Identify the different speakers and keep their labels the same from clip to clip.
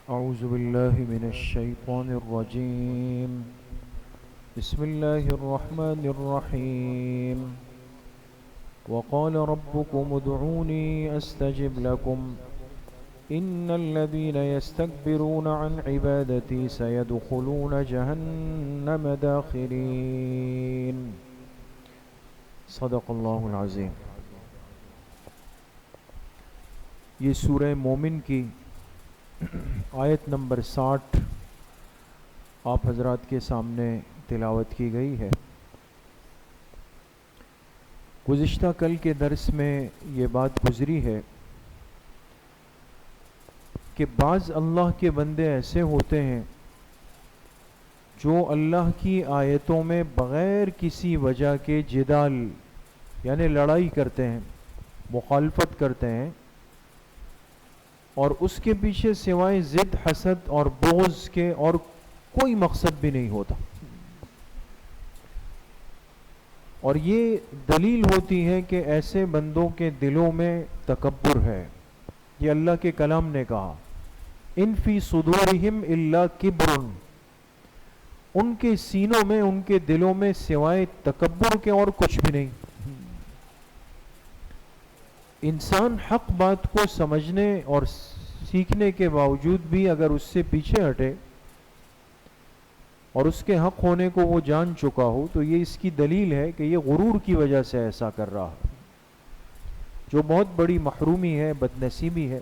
Speaker 1: أعوذ بالله من الشيطان الرجيم. بسم الله الرحمن الرحيم. وقال ربكم ادعوني أستجب لكم إن الذين يستكبرون عن عبادتي سيدخلون جهنم داخرين. صدق اللہ العظیم. یہ سورہ مومن کی آیت نمبر 60 آپ حضرات کے سامنے تلاوت کی گئی ہے. گزشتہ کل کے درس میں یہ بات گزری ہے کہ بعض اللہ کے بندے ایسے ہوتے ہیں جو اللہ کی آیتوں میں بغیر کسی وجہ کے جدال یعنی لڑائی کرتے ہیں، مخالفت کرتے ہیں، اور اس کے پیچھے سوائے ضد، حسد اور بغض کے اور کوئی مقصد بھی نہیں ہوتا. اور یہ دلیل ہوتی ہے کہ ایسے بندوں کے دلوں میں تکبر ہے. یہ اللہ کے کلام نے کہا ان فی صدورہم الا کبر، ان کے سینوں میں، ان کے دلوں میں سوائے تکبر کے اور کچھ بھی نہیں. انسان حق بات کو سمجھنے اور سیکھنے کے باوجود بھی اگر اس سے پیچھے ہٹے اور اس کے حق ہونے کو وہ جان چکا ہو تو یہ اس کی دلیل ہے کہ یہ غرور کی وجہ سے ایسا کر رہا ہے، جو بہت بڑی محرومی ہے، بد نصیبی ہے.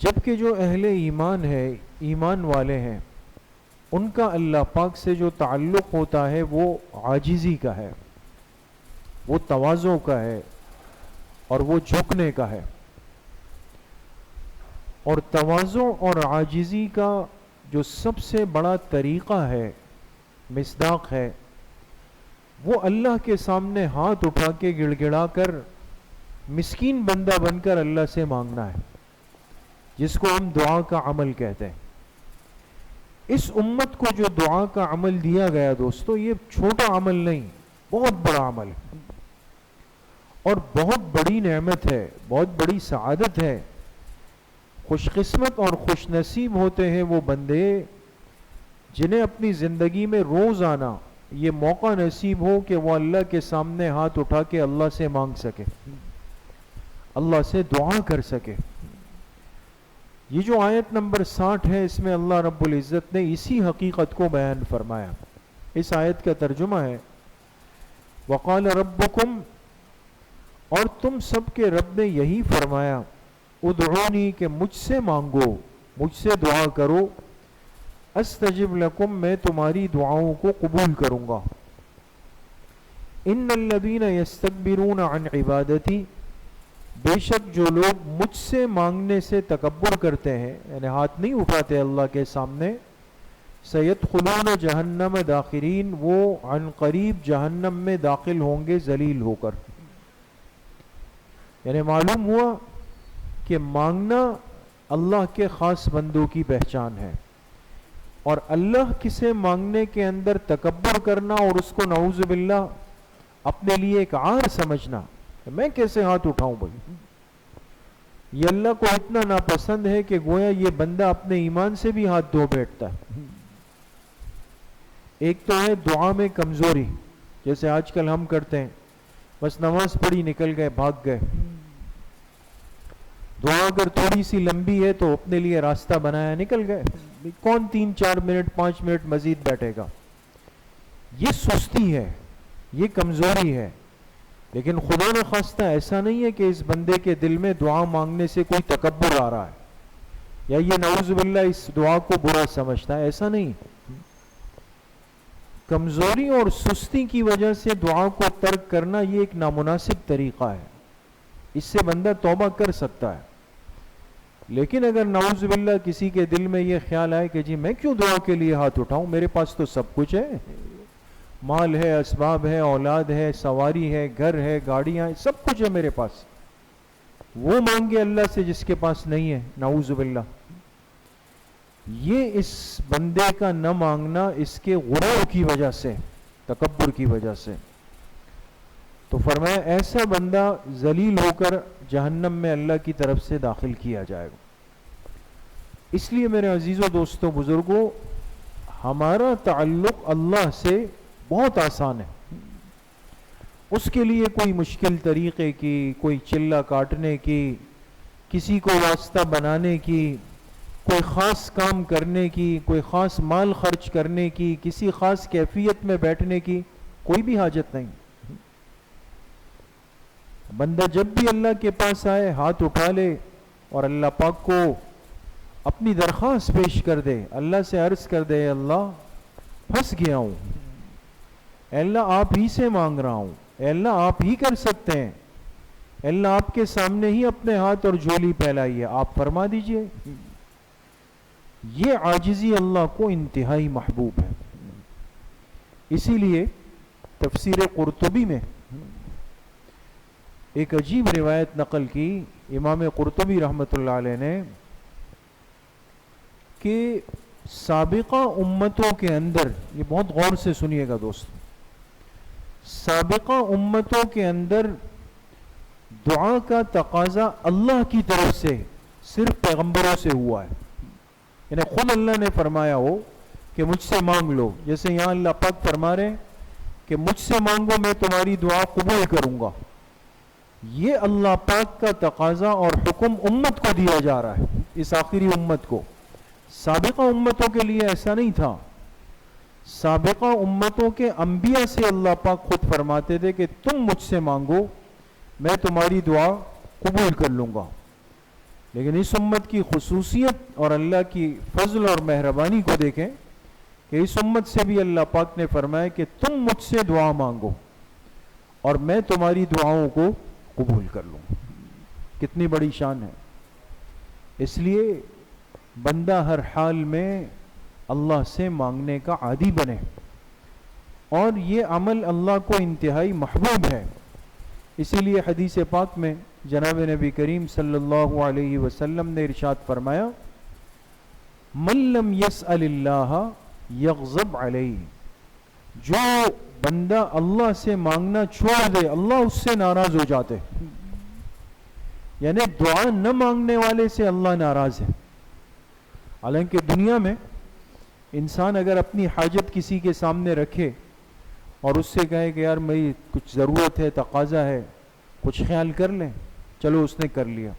Speaker 1: جبکہ جو اہل ایمان ہے، ایمان والے ہیں، ان کا اللہ پاک سے جو تعلق ہوتا ہے وہ عاجزی کا ہے، وہ تواضع کا ہے اور وہ جھکنے کا ہے. اور تواضع اور عاجزی کا جو سب سے بڑا طریقہ ہے، مصداق ہے، وہ اللہ کے سامنے ہاتھ اٹھا کے گڑ گڑا کر مسکین بندہ بن کر اللہ سے مانگنا ہے، جس کو ہم دعا کا عمل کہتے ہیں. اس امت کو جو دعا کا عمل دیا گیا دوستو، یہ چھوٹا عمل نہیں، بہت بڑا عمل ہے اور بہت بڑی نعمت ہے، بہت بڑی سعادت ہے. خوش قسمت اور خوش نصیب ہوتے ہیں وہ بندے جنہیں اپنی زندگی میں روزانہ یہ موقع نصیب ہو کہ وہ اللہ کے سامنے ہاتھ اٹھا کے اللہ سے مانگ سکے، اللہ سے دعا کر سکے. یہ جو آیت نمبر 60 ہے، اس میں اللہ رب العزت نے اسی حقیقت کو بیان فرمایا. اس آیت کا ترجمہ ہے وقال ربکم، اور تم سب کے رب نے یہی فرمایا، ادعونی کہ مجھ سے مانگو، مجھ سے دعا کرو، استجب لکم میں تمہاری دعاؤں کو قبول کروں گا. ان الذین یستکبرون عن عبادتی، بے شک جو لوگ مجھ سے مانگنے سے تکبر کرتے ہیں، یعنی ہاتھ نہیں اٹھاتے اللہ کے سامنے، سیدخلون جہنم داخرین، وہ عن قریب جہنم میں داخل ہوں گے ذلیل ہو کر. یعنی معلوم ہوا کہ مانگنا اللہ کے خاص بندوں کی پہچان ہے، اور اللہ کسے مانگنے کے اندر تکبر کرنا اور اس کو نعوذ باللہ اپنے لیے ایک عار سمجھنا، میں کیسے ہاتھ اٹھاؤں بھائی، یہ اللہ کو اتنا ناپسند ہے کہ گویا یہ بندہ اپنے ایمان سے بھی ہاتھ دھو بیٹھتا ہے. ایک تو ہے دعا میں کمزوری، جیسے آج کل ہم کرتے ہیں، بس نماز پڑھی نکل گئے، بھاگ گئے. دعا اگر تھوڑی سی لمبی ہے تو اپنے لیے راستہ بنایا، نکل گئے. کون 3-4 منٹ 5 منٹ مزید بیٹھے گا؟ یہ سستی ہے، یہ کمزوری ہے. لیکن خدا نخواستہ ایسا نہیں ہے کہ اس بندے کے دل میں دعا مانگنے سے کوئی تکبر آ رہا ہے یا یہ نعوذ باللہ اس دعا کو برا سمجھتا ہے، ایسا نہیں. کمزوری اور سستی کی وجہ سے دعا کو ترک کرنا یہ ایک نامناسب طریقہ ہے، اس سے بندہ توبہ کر سکتا ہے. لیکن اگر نعوذ باللہ کسی کے دل میں یہ خیال آئے کہ جی میں کیوں دعا کے لیے ہاتھ اٹھاؤں، میرے پاس تو سب کچھ ہے، مال ہے، اسباب ہے، اولاد ہے، سواری ہے، گھر ہے، گاڑیاں ہیں، سب کچھ ہے میرے پاس، وہ مانگے اللہ سے جس کے پاس نہیں ہے، نعوذ باللہ. یہ اس بندے کا نہ مانگنا اس کے غرور کی وجہ سے، تکبر کی وجہ سے. تو فرمایا ایسا بندہ ذلیل ہو کر جہنم میں اللہ کی طرف سے داخل کیا جائے گا. اس لیے میرے عزیزوں دوستوں بزرگوں، ہمارا تعلق اللہ سے بہت آسان ہے. اس کے لیے کوئی مشکل طریقے کی، کوئی چلہ کاٹنے کی، کسی کو واسطہ بنانے کی، کوئی خاص کام کرنے کی، کوئی خاص مال خرچ کرنے کی، کسی خاص کیفیت میں بیٹھنے کی کوئی بھی حاجت نہیں. بندہ جب بھی اللہ کے پاس آئے ہاتھ اٹھا لے اور اللہ پاک کو اپنی درخواست پیش کر دے، اللہ سے عرض کر دے، اللہ پھنس گیا ہوں، اے اللہ آپ ہی سے مانگ رہا ہوں، اے اللہ آپ ہی کر سکتے ہیں، اے اللہ آپ کے سامنے ہی اپنے ہاتھ اور جھولی پھیلائیے، آپ فرما دیجئے. یہ عاجزی اللہ کو انتہائی محبوب ہے. اسی لیے تفسیر قرطبی میں ایک عجیب روایت نقل کی امام قرطبی رحمۃ اللہ علیہ نے کہ سابقہ امتوں کے اندر، یہ بہت غور سے سنیے گا دوست، سابقہ امتوں کے اندر دعا کا تقاضا اللہ کی طرف سے صرف پیغمبروں سے ہوا ہے. یعنی خود اللہ نے فرمایا ہو کہ مجھ سے مانگ لو، جیسے یہاں اللہ پاک فرما رہے ہیں کہ مجھ سے مانگو میں تمہاری دعا قبول کروں گا. یہ اللہ پاک کا تقاضا اور حکم امت کو دیا جا رہا ہے، اس آخری امت کو. سابقہ امتوں کے لیے ایسا نہیں تھا. سابقہ امتوں کے انبیاء سے اللہ پاک خود فرماتے تھے کہ تم مجھ سے مانگو میں تمہاری دعا قبول کر لوں گا. لیکن اس امت کی خصوصیت اور اللہ کی فضل اور مہربانی کو دیکھیں کہ اس امت سے بھی اللہ پاک نے فرمایا کہ تم مجھ سے دعا مانگو اور میں تمہاری دعاؤں کو قبول کر لوں. کتنی بڑی شان ہے. اس لیے بندہ ہر حال میں اللہ سے مانگنے کا عادی بنے، اور یہ عمل اللہ کو انتہائی محبوب ہے. اسی لیے حدیث پاک میں جناب نبی کریم صلی اللہ علیہ وسلم نے ارشاد فرمایا، من لم یسأل اللہ یغضب علیہ، جو بندہ اللہ سے مانگنا چھوڑ دے اللہ اس سے ناراض ہو جاتے. یعنی دعا نہ مانگنے والے سے اللہ ناراض ہے. حالانکہ دنیا میں انسان اگر اپنی حاجت کسی کے سامنے رکھے اور اس سے کہے کہ یار میری کچھ ضرورت ہے، تقاضا ہے، کچھ خیال کر لیں، چلو اس نے کر لیا.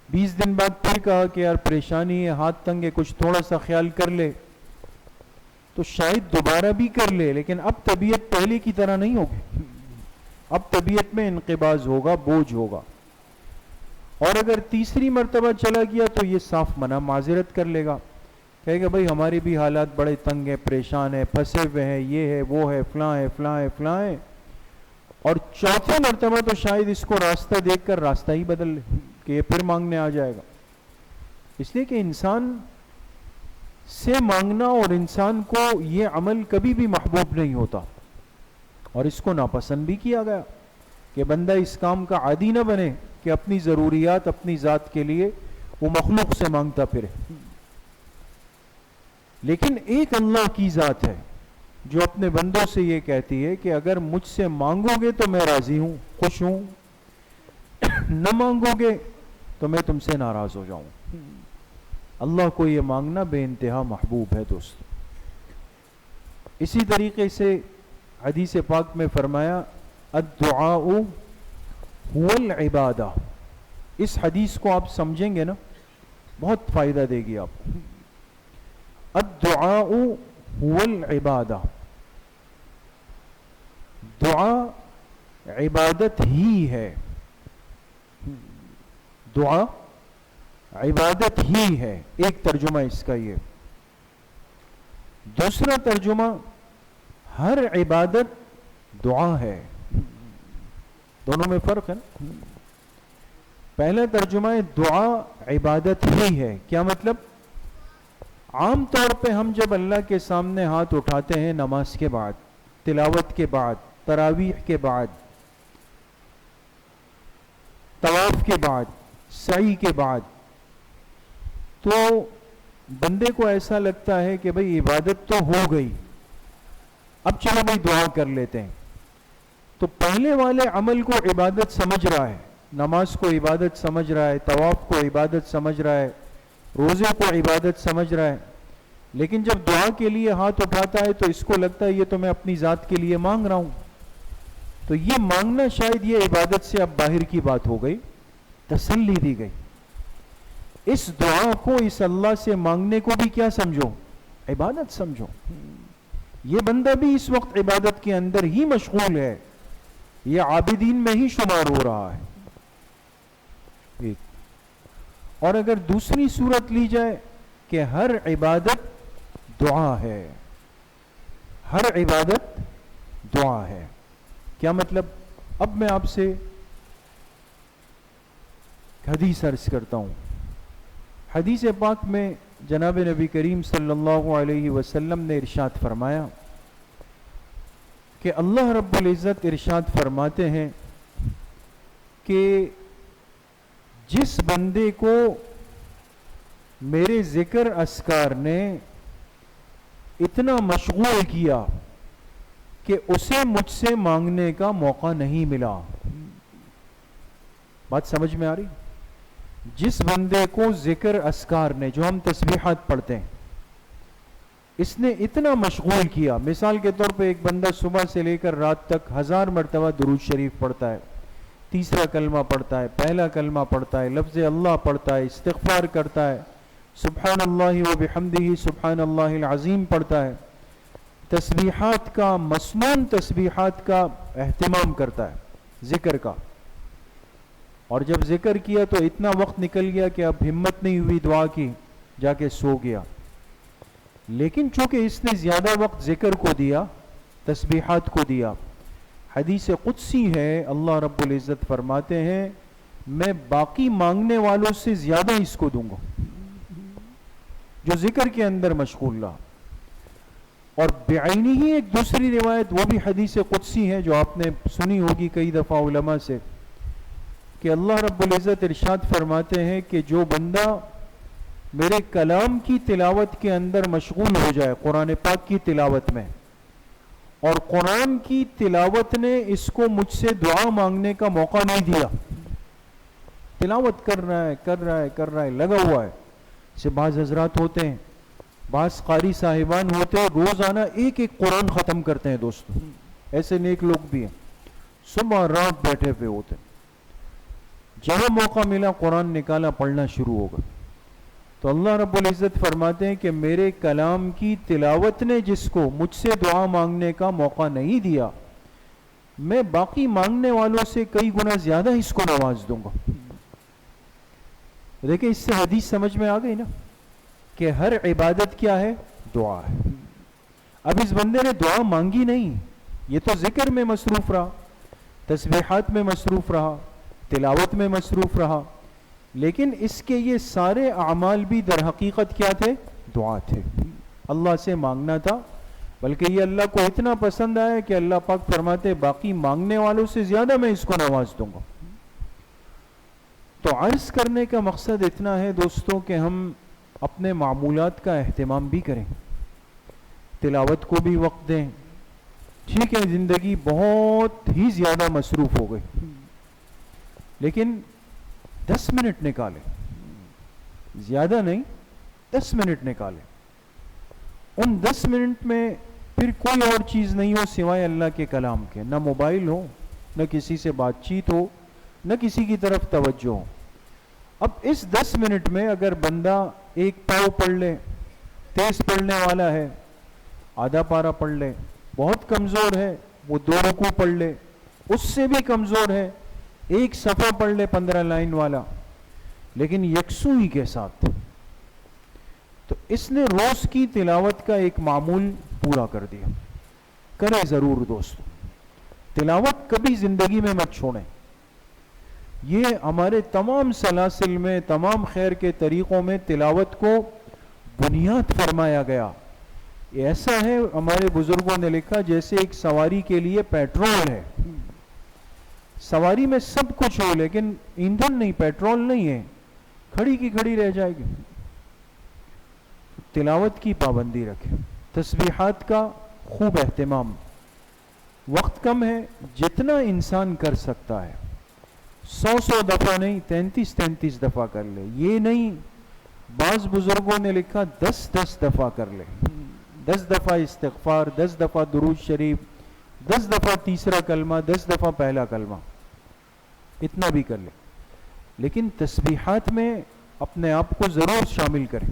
Speaker 1: 20 دن بعد پھر کہا کہ یار پریشانی ہے، ہاتھ تنگ ہے، کچھ تھوڑا سا خیال کر لے، تو شاید دوبارہ بھی کر لے، لیکن اب طبیعت پہلے کی طرح نہیں ہوگی. اب طبیعت میں انقباض ہوگا، بوجھ ہوگا. اور اگر تیسری مرتبہ چلا گیا تو یہ صاف منع معذرت کر لے گا، کہے گا بھائی ہمارے بھی حالات بڑے تنگ ہیں، پریشان ہیں، پھنسے ہوئے ہیں، یہ ہے وہ ہے، فلاں ہے فلاں ہے فلاں ہے. اور چوتھی مرتبہ تو شاید اس کو راستہ دیکھ کر راستہ ہی بدل لے کہ یہ پھر مانگنے آ جائے گا. اس لیے کہ انسان سے مانگنا اور انسان کو یہ عمل کبھی بھی محبوب نہیں ہوتا، اور اس کو ناپسند بھی کیا گیا کہ بندہ اس کام کا عادی نہ بنے کہ اپنی ضروریات اپنی ذات کے لیے وہ مخلوق سے مانگتا پھرے. لیکن ایک اللہ کی ذات ہے جو اپنے بندوں سے یہ کہتی ہے کہ اگر مجھ سے مانگو گے تو میں راضی ہوں، خوش ہوں، نہ مانگو گے تو میں تم سے ناراض ہو جاؤں. اللہ کو یہ مانگنا بے انتہا محبوب ہے دوست. اسی طریقے سے حدیث پاک میں فرمایا الدعاء هو العبادہ. اس حدیث کو آپ سمجھیں گے نا بہت فائدہ دے گی آپ کو. الدعاء هو العبادہ، دعا عبادت ہی ہے. دعا عبادت ہی ہے، ایک ترجمہ اس کا یہ. دوسرا ترجمہ ہر عبادت دعا ہے. دونوں میں فرق ہے نا. پہلا ترجمہ ہے دعا عبادت ہی ہے. کیا مطلب؟ عام طور پہ ہم جب اللہ کے سامنے ہاتھ اٹھاتے ہیں نماز کے بعد، تلاوت کے بعد، تراویح کے بعد، طواف کے بعد، سعی کے بعد، تو بندے کو ایسا لگتا ہے کہ بھئی عبادت تو ہو گئی، اب چلو بھئی دعا کر لیتے ہیں. تو پہلے والے عمل کو عبادت سمجھ رہا ہے، نماز کو عبادت سمجھ رہا ہے، طواف کو عبادت سمجھ رہا ہے، روزے کو عبادت سمجھ رہا ہے، لیکن جب دعا کے لیے ہاتھ اٹھاتا ہے تو اس کو لگتا ہے یہ تو میں اپنی ذات کے لیے مانگ رہا ہوں. تو یہ مانگنا شاید یہ عبادت سے اب باہر کی بات ہو گئی، تسلی دی گئی. اس دعا کو، اس اللہ سے مانگنے کو بھی کیا سمجھو؟ عبادت سمجھو. یہ بندہ بھی اس وقت عبادت کے اندر ہی مشغول ہے، یہ عابدین میں ہی شمار ہو رہا ہے. اور اگر دوسری صورت لی جائے کہ ہر عبادت دعا ہے، ہر عبادت دعا ہے. کیا مطلب؟ اب میں آپ سے حدیث عرض کرتا ہوں. حدیث پاک میں جناب نبی کریم صلی اللہ علیہ وسلم نے ارشاد فرمایا کہ اللہ رب العزت ارشاد فرماتے ہیں کہ جس بندے کو میرے ذکر اذکار نے اتنا مشغول کیا کہ اسے مجھ سے مانگنے کا موقع نہیں ملا. بات سمجھ میں آ رہی؟ جس بندے کو ذکر اذکار نے، جو ہم تسبیحات پڑھتے ہیں، اس نے اتنا مشغول کیا. مثال کے طور پہ ایک بندہ صبح سے لے کر رات تک 1000 مرتبہ درود شریف پڑھتا ہے، تیسرا کلمہ پڑھتا ہے، پہلا کلمہ پڑھتا ہے، لفظ اللہ پڑھتا ہے، استغفار کرتا ہے، سبحان اللہ و بحمدہ سبحان اللہ العظیم پڑھتا ہے، تسبیحات کا، مسنون تسبیحات کا اہتمام کرتا ہے، ذکر کا. اور جب ذکر کیا تو اتنا وقت نکل گیا کہ اب ہمت نہیں ہوئی دعا کی، جا کے سو گیا. لیکن چونکہ اس نے زیادہ وقت ذکر کو دیا، تسبیحات کو دیا، حدیث قدسی ہے، اللہ رب العزت فرماتے ہیں میں باقی مانگنے والوں سے زیادہ اس کو دوں گا جو ذکر کے اندر مشغول رہا. اور بعینی ہی ایک دوسری روایت، وہ بھی حدیث قدسی ہے جو آپ نے سنی ہوگی کئی دفعہ علماء سے، کہ اللہ رب العزت ارشاد فرماتے ہیں کہ جو بندہ میرے کلام کی تلاوت کے اندر مشغول ہو جائے، قرآن پاک کی تلاوت میں، اور قرآن کی تلاوت نے اس کو مجھ سے دعا مانگنے کا موقع نہیں دیا، تلاوت کر رہا ہے لگا ہوا ہے. سے بعض حضرات ہوتے ہیں، بعض قاری صاحبان ہوتے ہیں، روزانہ ایک قرآن ختم کرتے ہیں. دوستو ایسے نیک لوگ بھی ہیں، صبح رات بیٹھے پہ ہوتے ہیں، جہاں موقع ملا قرآن نکالا، پڑھنا شروع ہوگا. تو اللہ رب العزت فرماتے ہیں کہ میرے کلام کی تلاوت نے جس کو مجھ سے دعا مانگنے کا موقع نہیں دیا، میں باقی مانگنے والوں سے کئی گنا زیادہ اس کو نواز دوں گا. دیکھیں اس سے حدیث سمجھ میں آ گئی نا کہ ہر عبادت کیا ہے؟ دعا ہے. اب اس بندے نے دعا مانگی نہیں، یہ تو ذکر میں مصروف رہا، تسبیحات میں مصروف رہا، تلاوت میں مصروف رہا، لیکن اس کے یہ سارے اعمال بھی در حقیقت کیا تھے؟ دعا تھے، اللہ سے مانگنا تھا. بلکہ یہ اللہ کو اتنا پسند آیا کہ اللہ پاک فرماتے باقی مانگنے والوں سے زیادہ میں اس کو نواز دوں گا. تو عرض کرنے کا مقصد اتنا ہے دوستوں کہ ہم اپنے معمولات کا اہتمام بھی کریں، تلاوت کو بھی وقت دیں. ٹھیک ہے زندگی بہت ہی زیادہ مصروف ہو گئی، لیکن 10 منٹ نکالیں، زیادہ نہیں، 10 منٹ نکالیں. ان 10 منٹ میں پھر کوئی اور چیز نہیں ہو سوائے اللہ کے کلام کے، نہ موبائل ہو، نہ کسی سے بات چیت ہو، نہ کسی کی طرف توجہ ہو. اب اس 10 منٹ میں اگر بندہ ایک پاؤ پڑھ لے، تیز پڑھنے والا ہے آدھا پارہ پڑھ لے، بہت کمزور ہے وہ 2 رکوع پڑھ لے، اس سے بھی کمزور ہے ایک صفحہ پڑھ لے 15 لائن والا، لیکن یکسوئی کے ساتھ، تو اس نے روز کی تلاوت کا ایک معمول پورا کر دیا. کریں ضرور دوستو، تلاوت کبھی زندگی میں مت چھوڑیں. یہ ہمارے تمام سلاسل میں، تمام خیر کے طریقوں میں تلاوت کو بنیاد فرمایا گیا. ایسا ہے ہمارے بزرگوں نے لکھا جیسے ایک سواری کے لیے پیٹرول ہے. سواری میں سب کچھ ہو لیکن ایندھن نہیں، پیٹرول نہیں ہے، کھڑی کی کھڑی رہ جائے گی. تلاوت کی پابندی رکھیں، تسبیحات کا خوب اہتمام. وقت کم ہے، جتنا انسان کر سکتا ہے 100 دفعہ نہیں، 33 دفعہ کر لے. یہ نہیں بعض بزرگوں نے لکھا 10 دفعہ کر لے، 10 دفعہ استغفار، 10 دفعہ درود شریف، 10 دفعہ تیسرا کلمہ، 10 دفعہ پہلا کلمہ، اتنا بھی کر لے، لیکن تسبیحات میں اپنے آپ کو ضرور شامل کریں،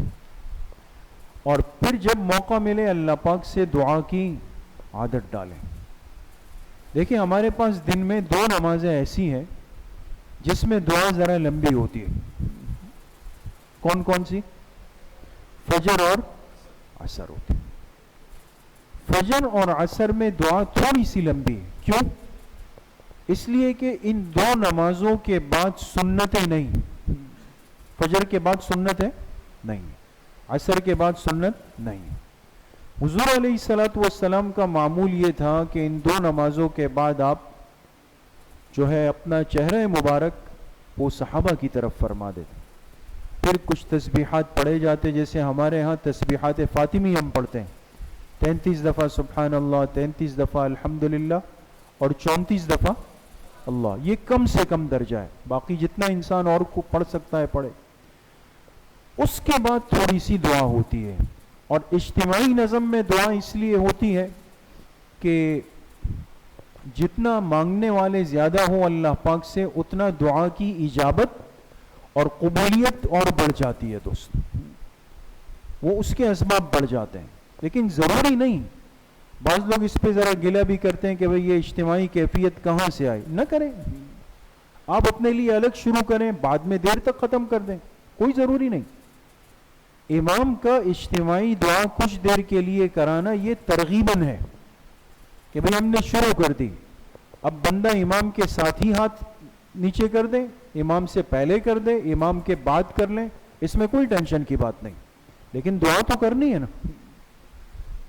Speaker 1: اور پھر جب موقع ملے اللہ پاک سے دعا کی عادت ڈالیں۔ دیکھیں ہمارے پاس دن میں 2 نمازیں ایسی ہیں جس میں دعا ذرا لمبی ہوتی ہے، کون کون سی؟ فجر اور عصر ہوتی ہے۔ فجر اور عصر میں دعا تھوڑی سی لمبی ہے، کیوں؟ اس لیے کہ ان 2 نمازوں کے بعد سنتیں نہیں، فجر کے بعد سنت ہے نہیں، عصر کے بعد سنت نہیں۔ حضور علیہ السلام کا معمول یہ تھا کہ ان 2 نمازوں کے بعد آپ جو ہے اپنا چہرہ مبارک وہ صحابہ کی طرف فرما دیتے، پھر کچھ تسبیحات پڑھے جاتے، جیسے ہمارے ہاں تسبیحات فاطمی ہم پڑھتے ہیں، 33 دفعہ سبحان اللہ، 33 دفعہ الحمدللہ، اور 34 دفعہ اللہ، یہ کم سے کم درجہ ہے، باقی جتنا انسان اور کو پڑھ سکتا ہے پڑھے۔ اس کے بعد تھوڑی سی دعا ہوتی ہے، اور اجتماعی نظم میں دعا اس لیے ہوتی ہے کہ جتنا مانگنے والے زیادہ ہوں اللہ پاک سے، اتنا دعا کی اجابت اور قبولیت اور بڑھ جاتی ہے دوست، وہ اس کے اسباب بڑھ جاتے ہیں، لیکن ضروری نہیں۔ بعض لوگ اس پہ ذرا گلہ بھی کرتے ہیں کہ بھئی یہ اجتماعی کیفیت کہاں سے آئی، نہ کریں، آپ اپنے لیے الگ شروع کریں، بعد میں دیر تک ختم کر دیں، کوئی ضروری نہیں۔ امام کا اجتماعی دعا کچھ دیر کے لیے کرانا یہ ترغیباً ہے کہ بھئی ہم نے شروع کر دی، اب بندہ امام کے ساتھ ہی ہاتھ نیچے کر دیں، امام سے پہلے کر دیں، امام کے بعد کر لیں، اس میں کوئی ٹینشن کی بات نہیں، لیکن دعا تو کرنی ہے نا۔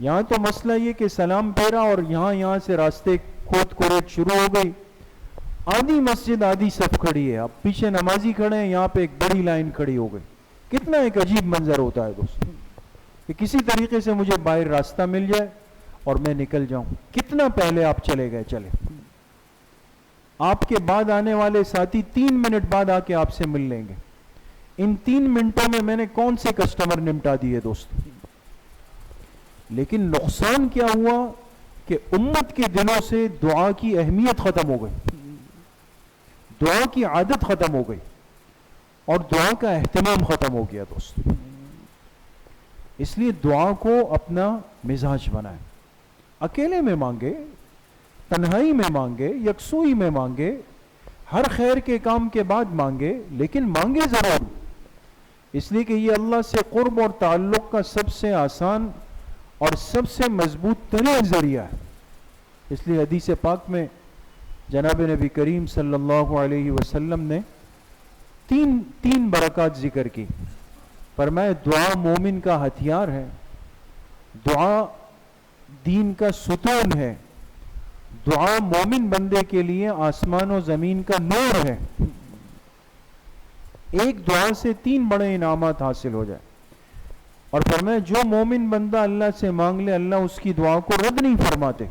Speaker 1: یہاں تو مسئلہ یہ کہ سلام پھیرا اور یہاں سے راستے کھود کوریت شروع ہو گئی، آدھی مسجد آدھی صف کھڑی ہے، اب پیچھے نمازی کھڑے ہیں، یہاں پہ ایک بڑی لائن کھڑی ہو گئی، کتنا ایک عجیب منظر ہوتا ہے دوست، کہ کسی طریقے سے مجھے باہر راستہ مل جائے اور میں نکل جاؤں، کتنا پہلے آپ چلے گئے، چلے آپ کے بعد آنے والے ساتھی 3 منٹ بعد آ کے آپ سے مل لیں گے، ان 3 منٹوں میں نے کون سے کسٹمر نمٹا دیے دوست۔ لیکن نقصان کیا ہوا کہ امت کے دلوں سے دعا کی اہمیت ختم ہو گئی، دعا کی عادت ختم ہو گئی، اور دعا کا اہتمام ختم ہو گیا دوست۔ اس لیے دعا کو اپنا مزاج بنائیں، اکیلے میں مانگے، تنہائی میں مانگے، یکسوئی میں مانگے، ہر خیر کے کام کے بعد مانگے، لیکن مانگے ضرور، اس لیے کہ یہ اللہ سے قرب اور تعلق کا سب سے آسان اور سب سے مضبوط ترین ذریعہ ہے۔ اس لیے حدیث پاک میں جناب نبی کریم صلی اللہ علیہ وسلم نے تین برکات ذکر کی، فرمایا دعا مومن کا ہتھیار ہے، دعا دین کا ستون ہے، دعا مومن بندے کے لیے آسمان و زمین کا نور ہے۔ ایک دعا سے 3 بڑے انعامات حاصل ہو جائے، اور فرمایا جو مومن بندہ اللہ سے مانگ لے اللہ اس کی دعا کو رد نہیں فرماتے،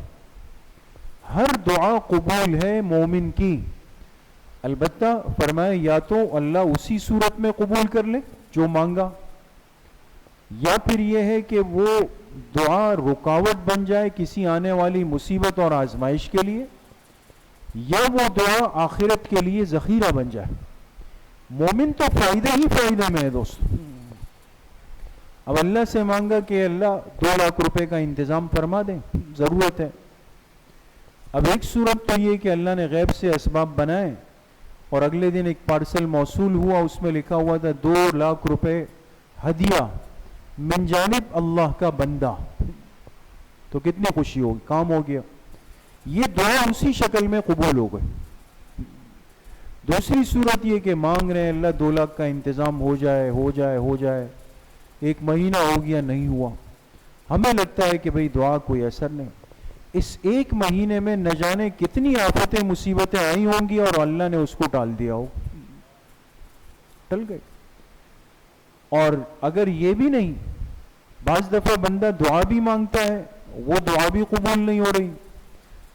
Speaker 1: ہر دعا قبول ہے مومن کی، البتہ فرمایا یا تو اللہ اسی صورت میں قبول کر لے جو مانگا، یا پھر یہ ہے کہ وہ دعا رکاوٹ بن جائے کسی آنے والی مصیبت اور آزمائش کے لیے، یا وہ دعا آخرت کے لیے ذخیرہ بن جائے۔ مومن تو فائدے ہی فائدے میں ہے دوست۔ اب اللہ سے مانگا کہ اللہ 2 لاکھ روپے کا انتظام فرما دیں، ضرورت ہے، اب ایک صورت تو یہ کہ اللہ نے غیب سے اسباب بنائے، اور اگلے دن ایک پارسل موصول ہوا، اس میں لکھا ہوا تھا 2 لاکھ روپے ہدیہ من جانب اللہ کا بندہ، تو کتنی خوشی ہوگی، کام ہو گیا۔ یہ دعا اسی شکل میں قبول ہو گئی۔ دوسری صورت یہ کہ مانگ رہے ہیں اللہ 2 لاکھ کا انتظام ہو جائے ہو جائے ہو جائے، 1 مہینہ ہو گیا نہیں ہوا، ہمیں لگتا ہے کہ بھئی دعا کوئی اثر نہیں، اس 1 مہینے میں نہ جانے کتنی آفتیں مصیبتیں آئی ہوں گی اور اللہ نے اس کو ٹال دیا ہو، ٹل گئی۔ اور اگر یہ بھی نہیں، بعض دفعہ بندہ دعا بھی مانگتا ہے، وہ دعا بھی قبول نہیں ہو رہی،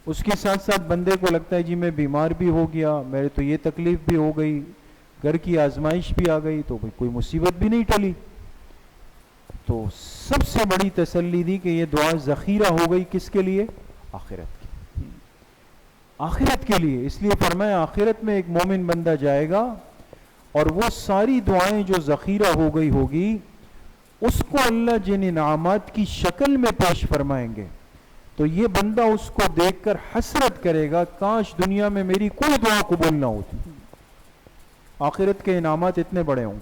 Speaker 1: اس کے ساتھ ساتھ بندے کو لگتا ہے جی میں بیمار بھی ہو گیا، میرے تو یہ تکلیف بھی ہو گئی، گھر کی آزمائش بھی آ گئی تو کوئی مصیبت بھی نہیں ٹلی. تو سب سے بڑی تسلی دی کہ یہ دعا ذخیرہ ہو گئی کس کے لیے؟ آخرت کی. آخرت کے لیے. اس لیے فرمایا آخرت میں ایک مومن بندہ جائے گا اور وہ ساری دعائیں جو ذخیرہ ہو گئی ہوگی اس کو اللہ جن انعامات کی شکل میں پیش فرمائیں گے تو یہ بندہ اس کو دیکھ کر حسرت کرے گا کاش دنیا میں میری کوئی دعا قبول نہ ہوتی. آخرت کے انعامات اتنے بڑے ہوں.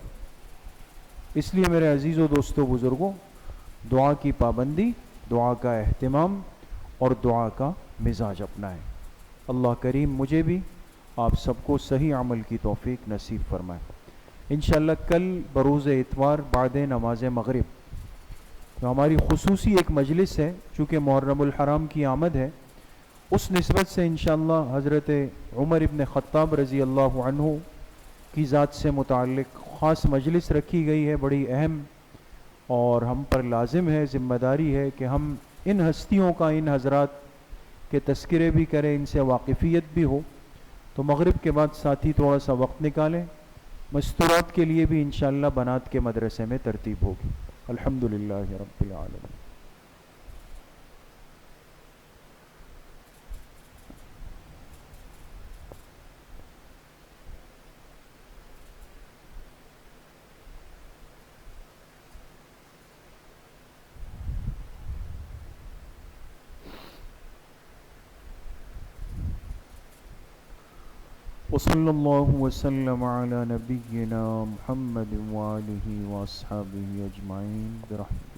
Speaker 1: اس لیے میرے عزیزو دوستو بزرگوں، دعا کی پابندی، دعا کا اہتمام اور دعا کا مزاج اپنائیں. اللہ کریم مجھے بھی آپ سب کو صحیح عمل کی توفیق نصیب فرمائے. انشاءاللہ کل بروز اتوار بعد نماز مغرب تو ہماری خصوصی ایک مجلس ہے، چونکہ محرم الحرام کی آمد ہے، اس نسبت سے انشاءاللہ حضرت عمر ابن خطاب رضی اللہ عنہ کی ذات سے متعلق خاص مجلس رکھی گئی ہے، بڑی اہم، اور ہم پر لازم ہے، ذمہ داری ہے کہ ہم ان ہستیوں کا، ان حضرات کے تذکرے بھی کریں، ان سے واقفیت بھی ہو. تو مغرب کے بعد ساتھی تھوڑا سا وقت نکالیں. مستورات کے لیے بھی انشاءاللہ بنات کے مدرسے میں ترتیب ہوگی. الحمدللہ رب العالمین. وصلی اللہ وسلم علی نبینا محمد وآلہ واصحابہ اجمعین برحمتہ.